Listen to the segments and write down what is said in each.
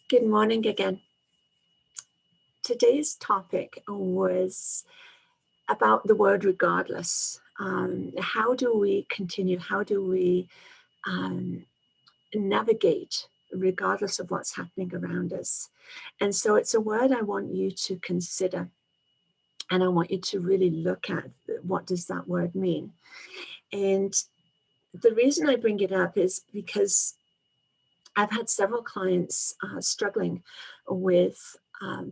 Good morning again. Today's topic was about the word regardless. How do we continue? How do we navigate regardless of what's happening around us? And so it's a word I want you to consider, and I want you to really look at what does that word mean. And the reason I bring it up is because I've had several clients struggling with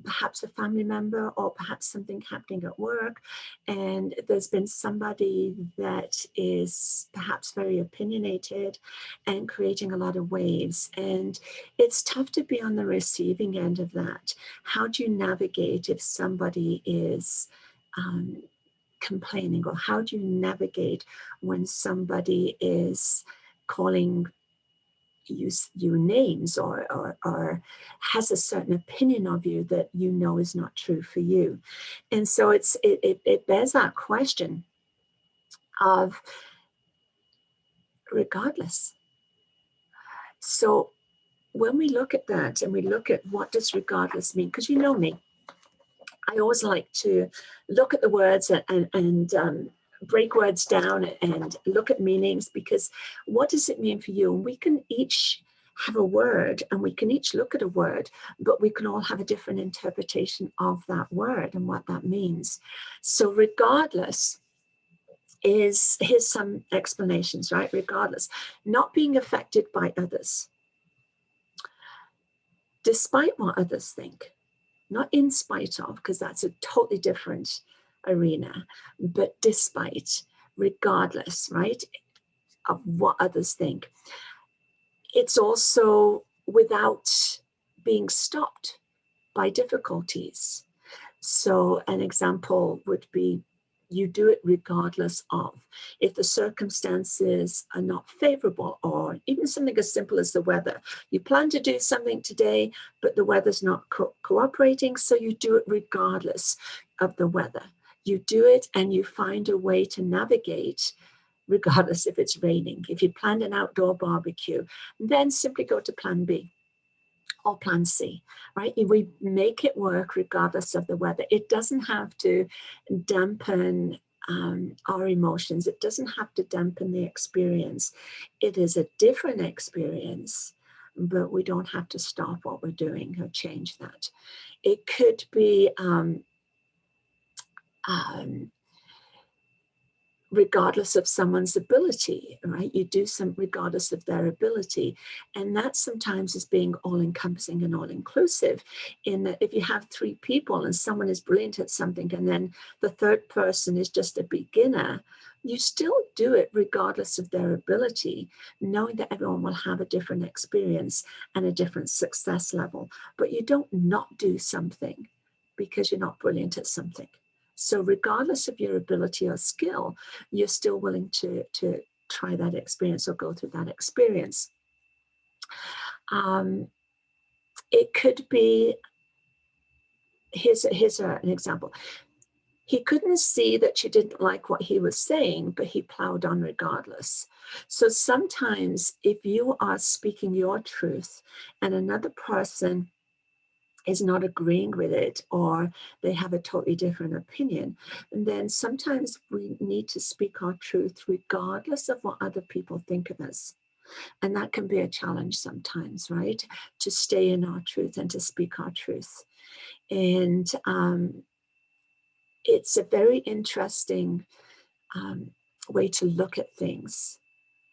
perhaps a family member or perhaps something happening at work, and there's been somebody that is perhaps very opinionated and creating a lot of waves, and it's tough to be on the receiving end of that. How do you navigate if somebody is complaining, or how do you navigate when somebody is calling use you names, or has a certain opinion of you that you know is not true for you? And so it bears that question of regardless. So when we look at that and we look at what does regardless mean, because you know me, I always like to look at the words and break words down and look at meanings, because what does it mean for you? And we can each have a word and we can each look at a word, but we can all have a different interpretation of that word and what that means. So regardless here's some explanations, right? Regardless, not being affected by others, despite what others think. Not in spite of, because that's a totally different arena, but despite, regardless, right, of what others think. It's also without being stopped by difficulties. So an example would be you do it regardless of. If the circumstances are not favorable, or even something as simple as the weather. You plan to do something today, but the weather's not cooperating, so you do it regardless of the weather. You do it and you find a way to navigate regardless if it's raining. If you planned an outdoor barbecue, then simply go to plan B or plan C, right? We make it work regardless of the weather. It doesn't have to dampen our emotions. It doesn't have to dampen the experience. It is a different experience, but we don't have to stop what we're doing or change that. It could be regardless of someone's ability, right? You do some regardless of their ability. And that sometimes is being all-encompassing and all-inclusive, in that if you have three people and someone is brilliant at something and then the third person is just a beginner, you still do it regardless of their ability, knowing that everyone will have a different experience and a different success level. But you don't not do something because you're not brilliant at something. So regardless of your ability or skill, you're still willing to try that experience or go through that experience. It could be, here's an example. He couldn't see that you didn't like what he was saying, but he plowed on regardless. So sometimes if you are speaking your truth and another person is not agreeing with it, or they have a totally different opinion, and then sometimes we need to speak our truth regardless of what other people think of us. And that can be a challenge sometimes, right? To stay in our truth and to speak our truth. And it's a very interesting way to look at things,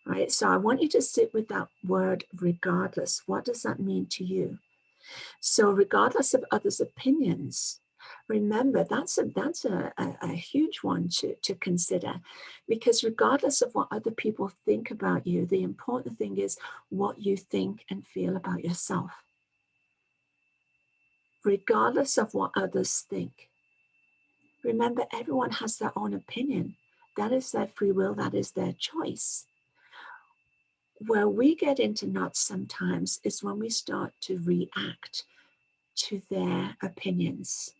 right? So I want you to sit with that word regardless. What does that mean to you? So regardless of others' opinions, remember that's a huge one to consider, because regardless of what other people think about you, the important thing is what you think and feel about yourself. Regardless of what others think. Remember, everyone has their own opinion. That is their free will, that is their choice. Where we get into knots sometimes is when we start to react to their opinions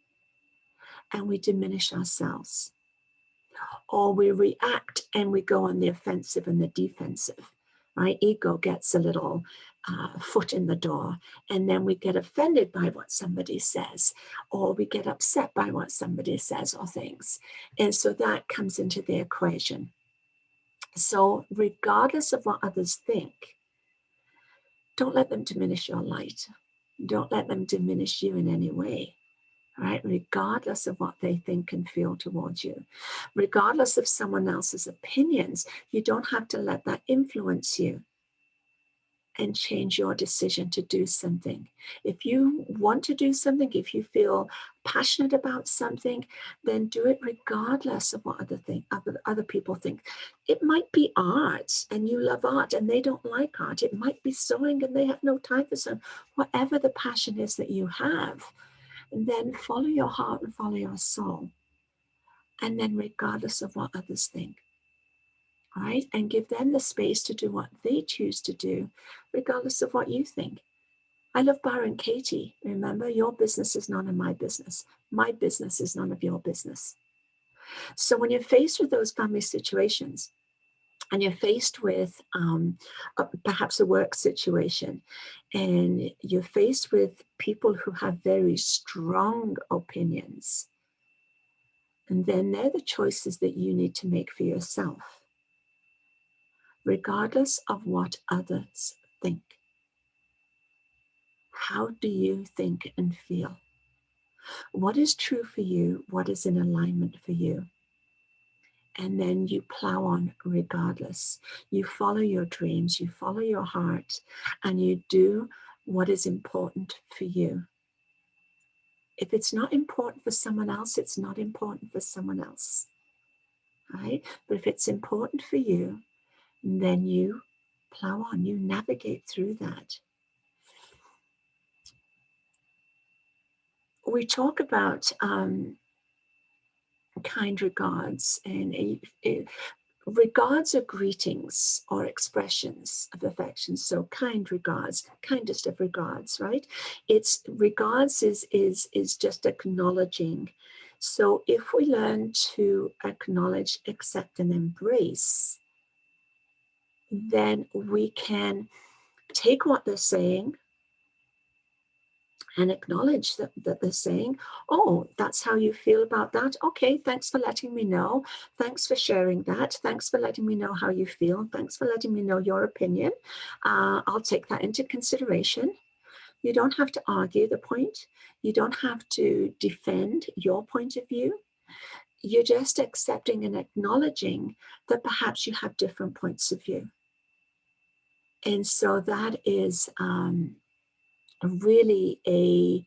and we diminish ourselves, or we react and we go on the offensive and the defensive, right? Ego gets a little foot in the door, and then we get offended by what somebody says, or we get upset by what somebody says or things. And so that comes into the equation. So regardless of what others think, don't let them diminish your light. Don't let them diminish you in any way, right? Regardless of what they think and feel towards you, regardless of someone else's opinions, you don't have to let that influence you and change your decision to do something. If you want to do something, if you feel passionate about something, then do it regardless of what other people think. It might be art and you love art and they don't like art. It might be sewing and they have no time for sewing. Whatever the passion is that you have, and then follow your heart and follow your soul. And then regardless of what others think. Right? And give them the space to do what they choose to do, regardless of what you think. I love Byron Katie. Remember, your business is none of my business. My business is none of your business. So when you're faced with those family situations, and you're faced with perhaps a work situation, and you're faced with people who have very strong opinions, and then they're the choices that you need to make for yourself, regardless of what others think. How do you think and feel? What is true for you? What is in alignment for you? And then you plow on regardless. You follow your dreams, you follow your heart, and you do what is important for you. If it's not important for someone else, it's not important for someone else, right? But if it's important for you, then you plow on, you navigate through that. We talk about kind regards, and regards are greetings or expressions of affection. So kind regards, kindest of regards, right? It's regards is just acknowledging. So if we learn to acknowledge, accept, and embrace, then we can take what they're saying and acknowledge that they're saying, oh, that's how you feel about that. Okay, thanks for letting me know. Thanks for sharing that. Thanks for letting me know how you feel. Thanks for letting me know your opinion. I'll take that into consideration. You don't have to argue the point. You don't have to defend your point of view. You're just accepting and acknowledging that perhaps you have different points of view. And so that is really a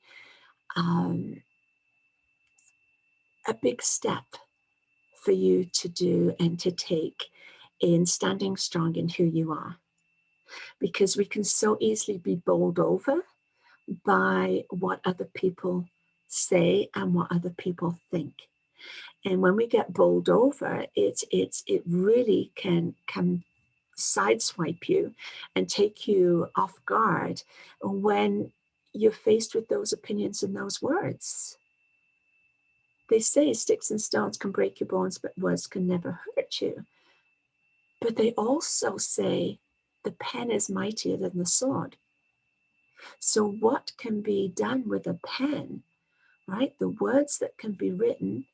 big step for you to do and to take in standing strong in who you are. Because we can so easily be bowled over by what other people say and what other people think. And when we get bowled over, it really can sideswipe you and take you off guard when you're faced with those opinions and those words. They say sticks and stones can break your bones, but words can never hurt you. But they also say the pen is mightier than the sword. So what can be done with a pen, right? The words that can be written,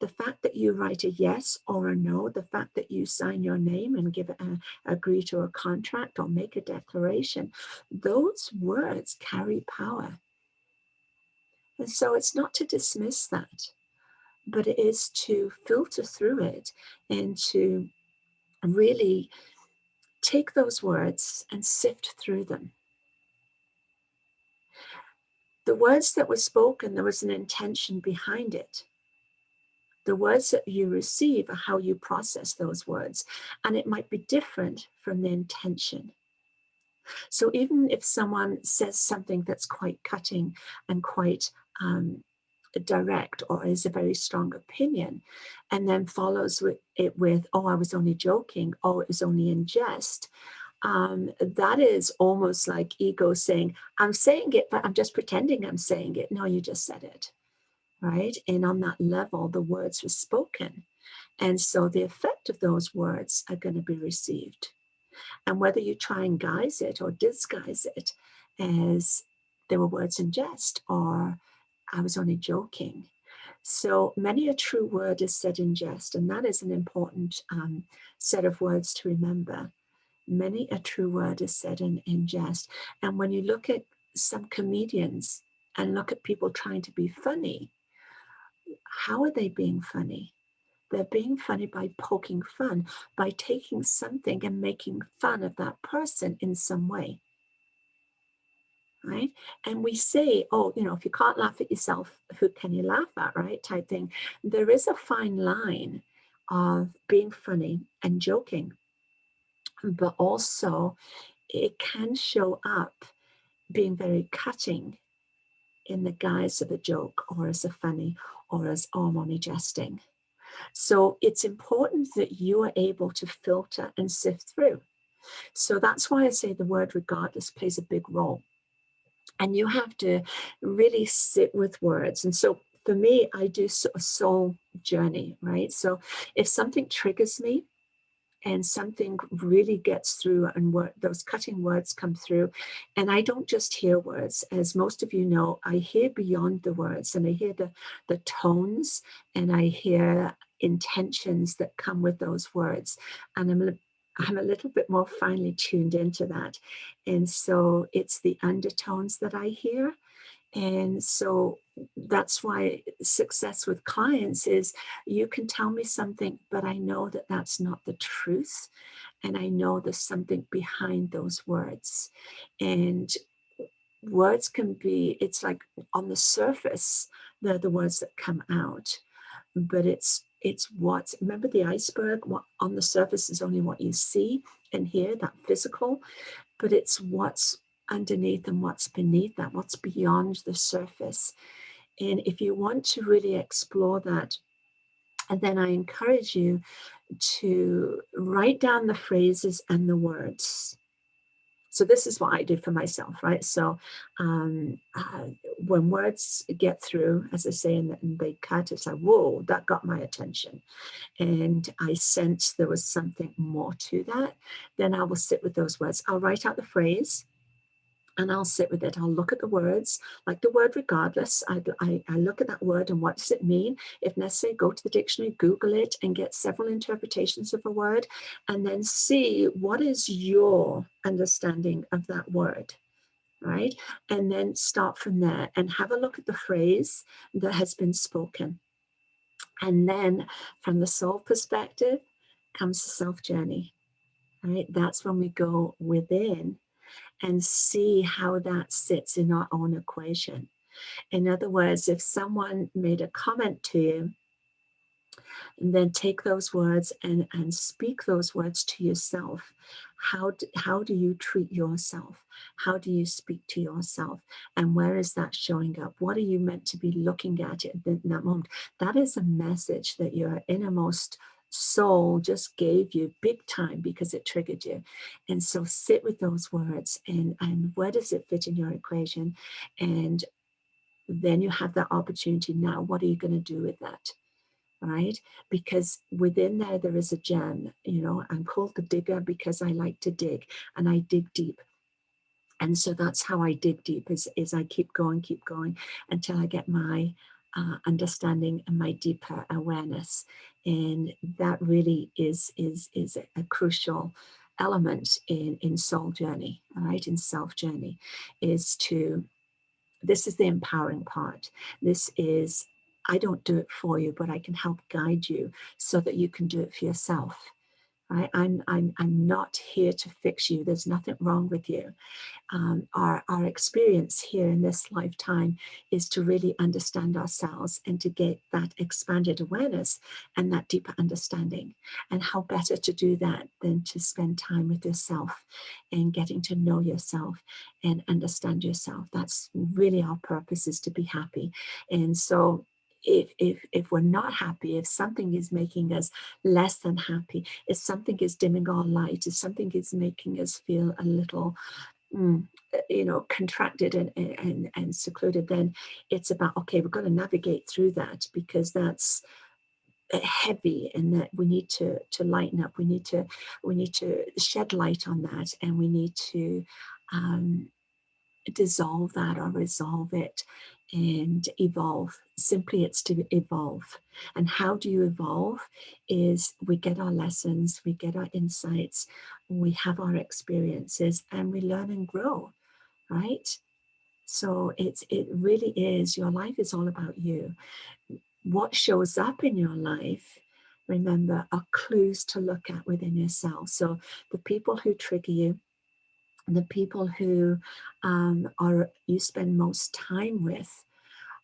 the fact that you write a yes or a no, the fact that you sign your name and agree to a contract or make a declaration, those words carry power. And so it's not to dismiss that, but it is to filter through it and to really take those words and sift through them. The words that were spoken, there was an intention behind it. The words that you receive are how you process those words, and it might be different from the intention. So even if someone says something that's quite cutting and quite direct, or is a very strong opinion, and then follows it with, oh, I was only joking, oh, it was only in jest, that is almost like ego saying, I'm saying it, but I'm just pretending I'm saying it. No, you just said it, right? And on that level, the words were spoken. And so the effect of those words are going to be received. And whether you try and guise it or disguise it as there were words in jest or I was only joking. So many a true word is said in jest, and that is an important set of words to remember. Many a true word is said in jest. And when you look at some comedians and look at people trying to be funny, how are they being funny? They're being funny by poking fun, by taking something and making fun of that person in some way. Right? And we say, oh, you know, if you can't laugh at yourself, who can you laugh at, right? Type thing. There is a fine line of being funny and joking, but also it can show up being very cutting in the guise of a joke or as a funny or as, oh, I'm only jesting. So it's important that you are able to filter and sift through. So that's why I say the word regardless plays a big role. And you have to really sit with words. And so for me, I do a soul journey, right? So if something triggers me and something really gets through and those cutting words come through, and I don't just hear words, as most of you know, I hear beyond the words, and I hear the tones, and I hear intentions that come with those words. And I'm a little bit more finely tuned into that. And so it's the undertones that I hear. And so that's why success with clients is you can tell me something, but I know that that's not the truth. And I know there's something behind those words. And words can be, it's like on the surface, they're the words that come out. But it's what's, remember the iceberg, what on the surface is only what you see and hear, that physical, but it's what's underneath and what's beneath that, what's beyond the surface. And if you want to really explore that, and then I encourage you to write down the phrases and the words. So this is what I do for myself, right? So when words get through, as I say, and they cut, it's like, whoa, that got my attention. And I sense there was something more to that. Then I will sit with those words. I'll write out the phrase and I'll sit with it. I'll look at the words, like the word regardless. I look at that word and what does it mean? If necessary, go to the dictionary, Google it, and get several interpretations of a word, and then see what is your understanding of that word, right? And then start from there and have a look at the phrase that has been spoken. And then from the soul perspective comes the self journey, right? That's when we go within and see how that sits in our own equation. In other words, if someone made a comment to you, and then take those words and speak those words to yourself. How do you treat yourself? How do you speak to yourself? And where is that showing up? What are you meant to be looking at in that moment? That is a message that your innermost soul just gave you big time because it triggered you. And so sit with those words and where does it fit in your equation? And then you have that opportunity now. What are you going to do with that? Right? Because within there is a gem. You know, I'm called the digger because I like to dig and I dig deep. And so that's how I dig deep is I keep going until I get my understanding and my deeper awareness. And that really is a crucial element in soul journey, all right, in self journey, is to, this is the empowering part. This is, I don't do it for you, but I can help guide you so that you can do it for yourself. Right? I'm not here to fix you. There's nothing wrong with you. Our experience here in this lifetime is to really understand ourselves and to get that expanded awareness and that deeper understanding. And how better to do that than to spend time with yourself and getting to know yourself and understand yourself. That's really our purpose, is to be happy. And so if we're not happy, if something is making us less than happy, if something is dimming our light, if something is making us feel a little contracted and secluded, then it's about, okay, we've got to navigate through that, because that's heavy, and that we need to lighten up. We need to shed light on that, and we need to dissolve that or resolve it and evolve. Simply, it's to evolve. And how do you evolve? Is we get our lessons, we get our insights, we have our experiences, and we learn and grow, right? So it really is, your life is all about you. What shows up in your life, remember, are clues to look at within yourself. So the people who trigger you, the people who are you spend most time with,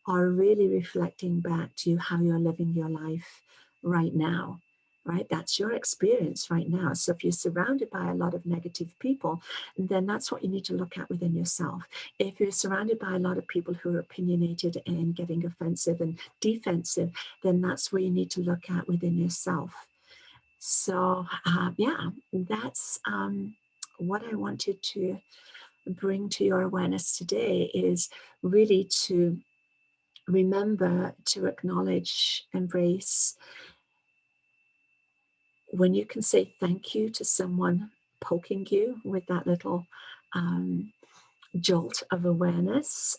are really reflecting back to you how you're living your life right now, right? That's your experience right now. So if you're surrounded by a lot of negative people, then that's what you need to look at within yourself. If you're surrounded by a lot of people who are opinionated and getting offensive and defensive, then that's where you need to look at within yourself. So yeah, that's what I wanted to bring to your awareness today, is really to remember to acknowledge, embrace, when you can say thank you to someone poking you with that little jolt of awareness.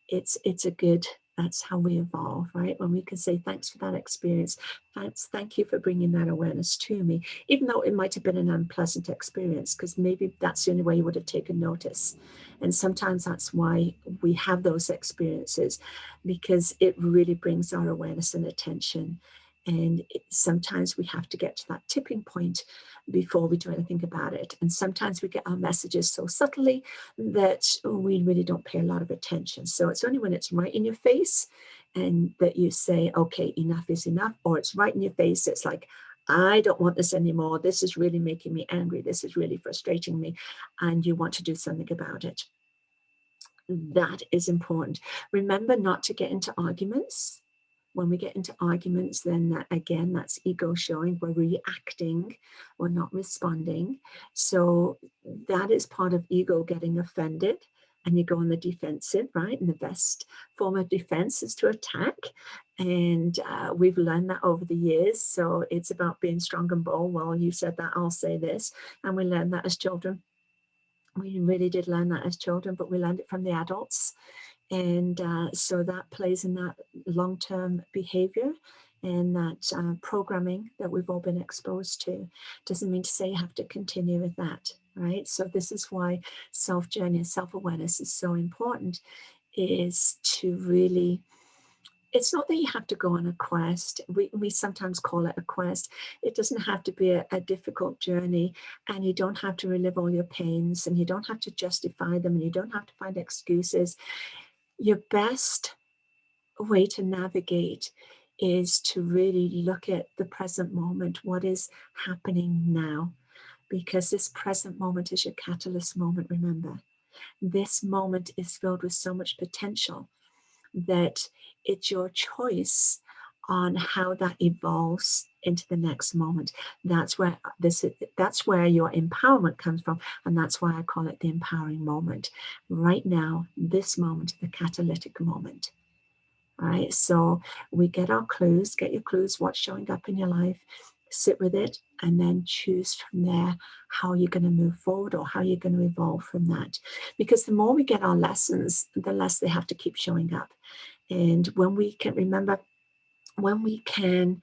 It's a good, that's how we evolve, right? When we can say thanks for that experience, thank you for bringing that awareness to me, even though it might have been an unpleasant experience, because maybe that's the only way you would have taken notice. And sometimes that's why we have those experiences, because it really brings our awareness and attention. And sometimes we have to get to that tipping point before we do anything about it. And sometimes we get our messages so subtly that we really don't pay a lot of attention. So it's only when it's right in your face and that you say, okay, enough is enough, or it's right in your face. It's like, I don't want this anymore. This is really making me angry. This is really frustrating me. And you want to do something about it. That is important. Remember not to get into arguments. When we get into arguments, then that, again, that's ego showing. We're reacting, we're not responding. So that is part of ego getting offended, and you go on the defensive, right? And the best form of defense is to attack. And we've learned that over the years. So it's about being strong and bold. Well, you said that, I'll say this. And we learned that as children. We really did learn that as children, but we learned it from the adults. And so that plays in that long-term behavior and that programming that we've all been exposed to. Doesn't mean to say you have to continue with that, right? So this is why self-journey and self-awareness is so important, is to really, it's not that you have to go on a quest. We sometimes call it a quest. It doesn't have to be a difficult journey, and you don't have to relive all your pains, and you don't have to justify them, and you don't have to find excuses. Your best way to navigate is to really look at the present moment. What is happening now? Because this present moment is your catalyst moment, remember. This moment is filled with so much potential that it's your choice on how that evolves into the next moment. That's where your empowerment comes from, and that's why I call it the empowering moment. Right now, this moment, the catalytic moment. All right, so we get our clues. Get your clues, what's showing up in your life, sit with it, and then choose from there how you're going to move forward or how you're going to evolve from that. Because the more we get our lessons, the less they have to keep showing up. And when we can remember, when we can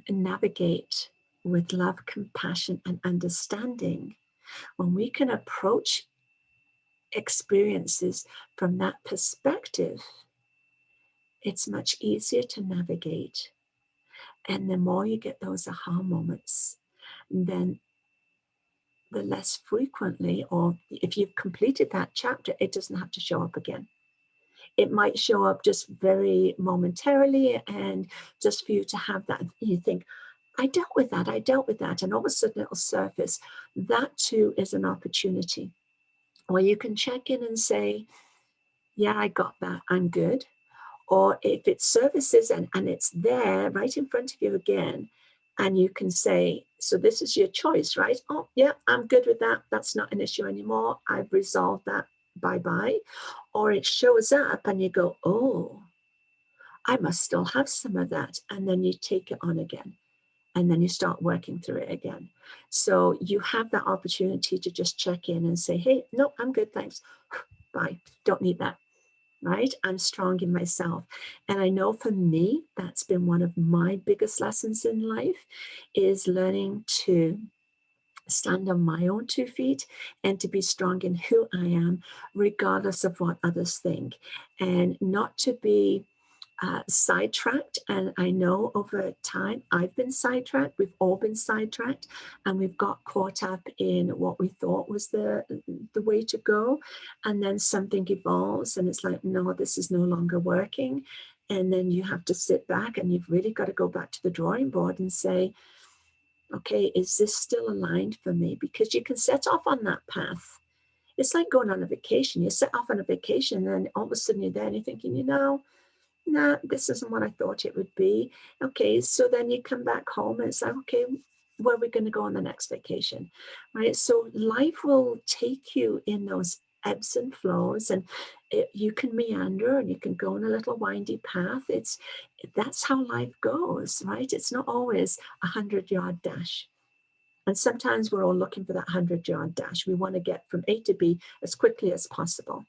navigate with love, compassion, and understanding, when we can approach experiences from that perspective, it's much easier to navigate. And the more you get those aha moments, then the less frequently, or if you've completed that chapter, it doesn't have to show up again. It might show up just very momentarily, and just for you to have that, you think, I dealt with that, and all of a sudden it'll surface. That too is an opportunity where you can check in and say, yeah, I got that, I'm good. Or if it surfaces and it's there right in front of you again, and you can say, so this is your choice, right? Oh, yeah, I'm good with that. That's not an issue anymore. I've resolved that. Bye-bye. Or it shows up and you go, oh, I must still have some of that. And then you take it on again. And then you start working through it again. So you have that opportunity to just check in and say, hey, no, I'm good, thanks. Bye, don't need that, right? I'm strong in myself. And I know for me, that's been one of my biggest lessons in life, is learning to stand on my own 2 feet and to be strong in who I am, regardless of what others think, and not to be sidetracked. And I know over time I've been sidetracked, we've all been sidetracked, and we've got caught up in what we thought was the way to go. And then something evolves and it's like, no, this is no longer working. And then you have to sit back and you've really got to go back to the drawing board and say, okay, is this still aligned for me? Because you can set off on that path. It's like going on a vacation. You set off on a vacation and all of a sudden you're there and you're thinking, nah, this isn't what I thought it would be. Okay, so then you come back home and it's like, okay, where are we going to go on the next vacation, right? So life will take you in those ebbs and flows, and you can meander and you can go on a little windy path. That's how life goes, right? It's not always 100-yard dash. And sometimes we're all looking for that 100-yard dash. We want to get from A to B as quickly as possible.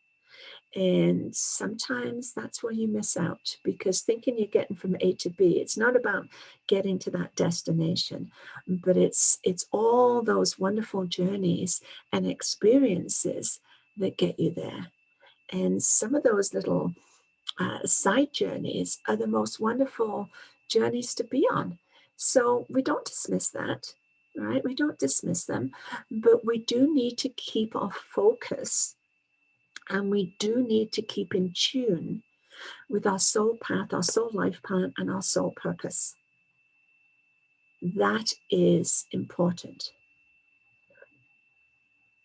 And sometimes that's where you miss out, because thinking you're getting from A to B, it's not about getting to that destination, but it's all those wonderful journeys and experiences that get you there. And some of those little side journeys are the most wonderful journeys to be on. So we don't dismiss that, right? We don't dismiss them, but we do need to keep our focus. And we do need to keep in tune with our soul path, our soul life path, and our soul purpose. That is important.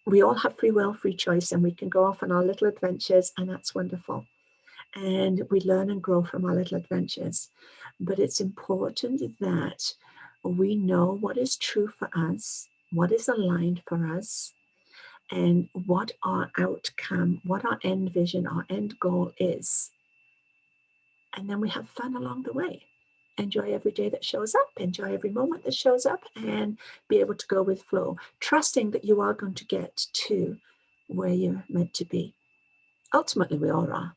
We all have free will, free choice, and we can go off on our little adventures, and that's wonderful. And we learn and grow from our little adventures. But it's important that we know what is true for us, what is aligned for us, and what our outcome, what our end vision, our end goal is. And then we have fun along the way. Enjoy every day that shows up, enjoy every moment that shows up, and be able to go with flow, trusting that you are going to get to where you're meant to be. Ultimately, we all are,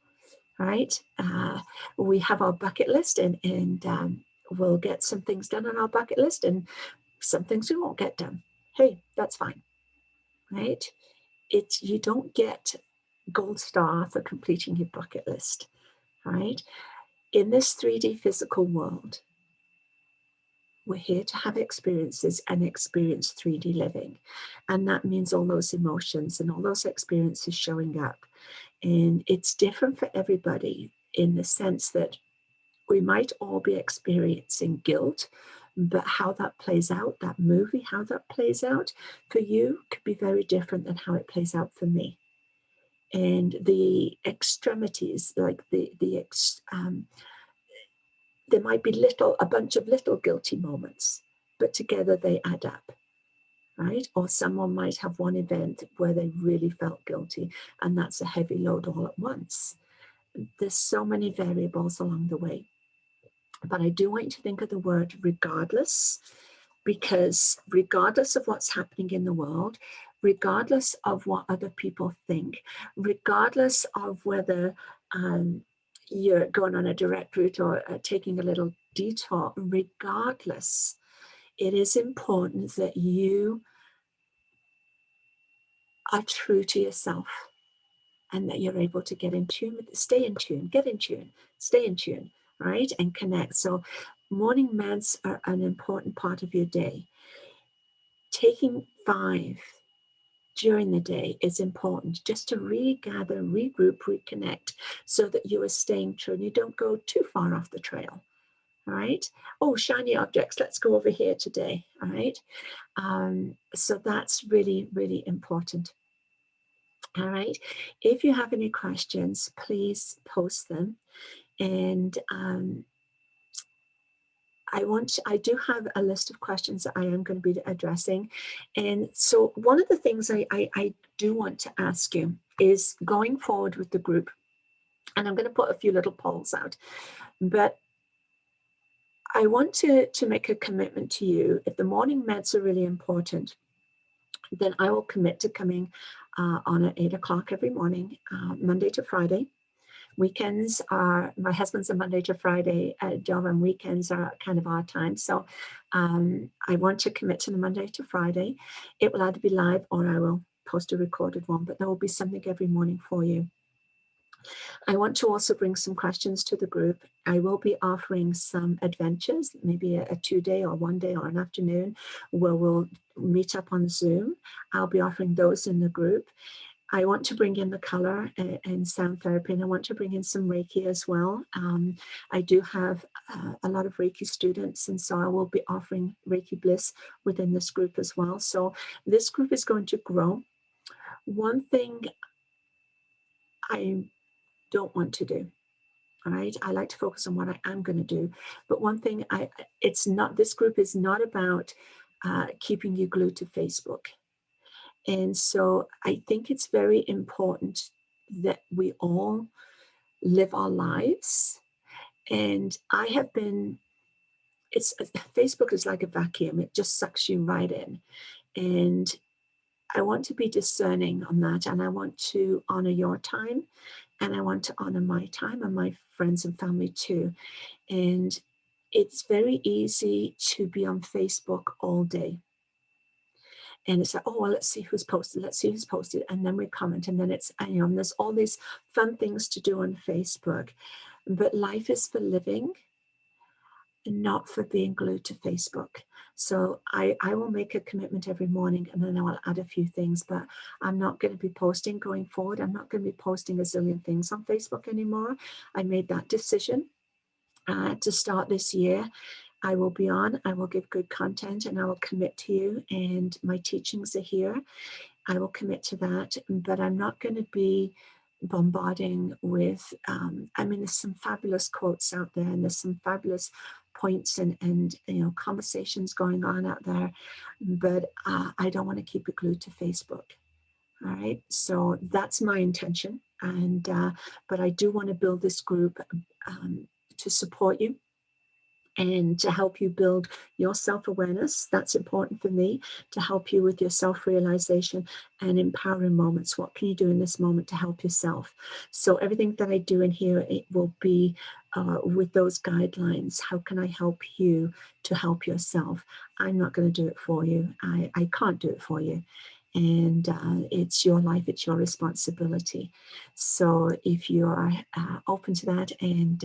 right? We have our bucket list, and we'll get some things done on our bucket list, and some things we won't get done. Hey, that's fine, right? You don't get gold star for completing your bucket list, right? In this 3D physical world, we're here to have experiences and experience 3D living. And that means all those emotions and all those experiences showing up. And it's different for everybody in the sense that we might all be experiencing guilt, but how that plays out, that movie, how that plays out for you could be very different than how it plays out for me. And the extremities, like there might be a bunch of little guilty moments, but together they add up, right? Or someone might have one event where they really felt guilty, and that's a heavy load all at once. There's so many variables along the way. But I do want you to think of the word regardless, because regardless of what's happening in the world, regardless of what other people think, regardless of whether you're going on a direct route or taking a little detour, regardless, it is important that you are true to yourself and that you're able to get in tune with it. Stay in tune, get in tune, stay in tune, right? And connect. So morning meds are an important part of your day. Taking 5 during the day is important, just to regather, regroup, reconnect, so that you are staying true and you don't go too far off the trail. All right. Oh, shiny objects. Let's go over here today. All right. So that's really, really important. All right. If you have any questions, please post them. And I do have a list of questions that I am going to be addressing. And so one of the things I do want to ask you is, going forward with the group, And I'm going to put a few little polls out. But I want to make a commitment to you. If the morning meds are really important, then I will commit to coming on at 8 o'clock every morning, Monday to Friday. Weekends are, my husband's a Monday to Friday job, and weekends are kind of our time. So I want to commit to the Monday to Friday. It will either be live or I will post a recorded one, but there will be something every morning for you. I want to also bring some questions to the group. I will be offering some adventures, maybe a 2-day or 1 day or an afternoon where we'll meet up on Zoom. I'll be offering those in the group. I want to bring in the color and sound therapy, and I want to bring in some Reiki as well. I do have a lot of Reiki students, and so I will be offering Reiki Bliss within this group as well. So this group is going to grow. One thing I don't want to do, all right, I like to focus on what I am going to do, but one thing this group is not about keeping you glued to Facebook. And so I think it's very important that we all live our lives. And I have been, Facebook is like a vacuum. It just sucks you right in. And I want to be discerning on that. And I want to honor your time. And I want to honor my time and my friends and family too. And it's very easy to be on Facebook all day. And it's like, oh, well, let's see who's posted. Let's see who's posted. And then we comment. And then it's, there's all these fun things to do on Facebook. But life is for living, not for being glued to Facebook. So I will make a commitment every morning, and then I'll add a few things. But I'm not going to be posting going forward. I'm not going to be posting a zillion things on Facebook anymore. I made that decision to start this year. I will be on, I will give good content, and I will commit to you, and my teachings are here. I will commit to that, but I'm not going to be bombarding with, there's some fabulous quotes out there, and there's some fabulous points and conversations going on out there, but I don't want to keep it glued to Facebook. All right, so that's my intention, and but I do want to build this group to support you and to help you build your self-awareness. That's important for me, to help you with your self-realization and empowering moments. What can you do in this moment to help yourself? So everything that I do in here, it will be with those guidelines. How can I help you to help yourself? I'm not going to do it for you. I can't do it for you. And it's your life, it's your responsibility. So if you are open to that, and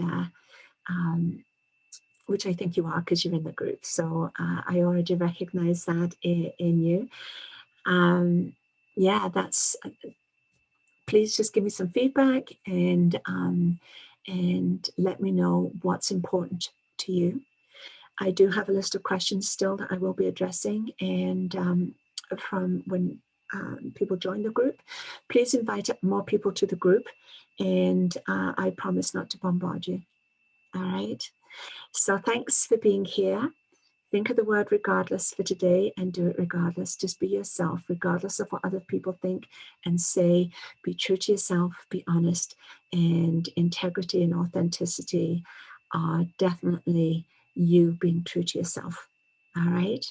which I think you are because you're in the group. So I already recognize that in you. Yeah, that's, please just give me some feedback and let me know what's important to you. I do have a list of questions still that I will be addressing, and from when people join the group. Please invite more people to the group, and I promise not to bombard you. All right. So thanks for being here. Think of the word regardless for today and do it regardless. Just be yourself, regardless of what other people think and say. Be true to yourself, be honest, and integrity and authenticity are definitely you being true to yourself. All right.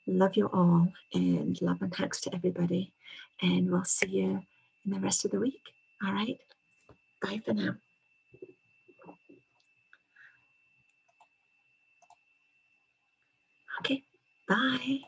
Love you all, and love and hugs to everybody. And we'll see you in the rest of the week. All right. Bye for now. Okay. Bye.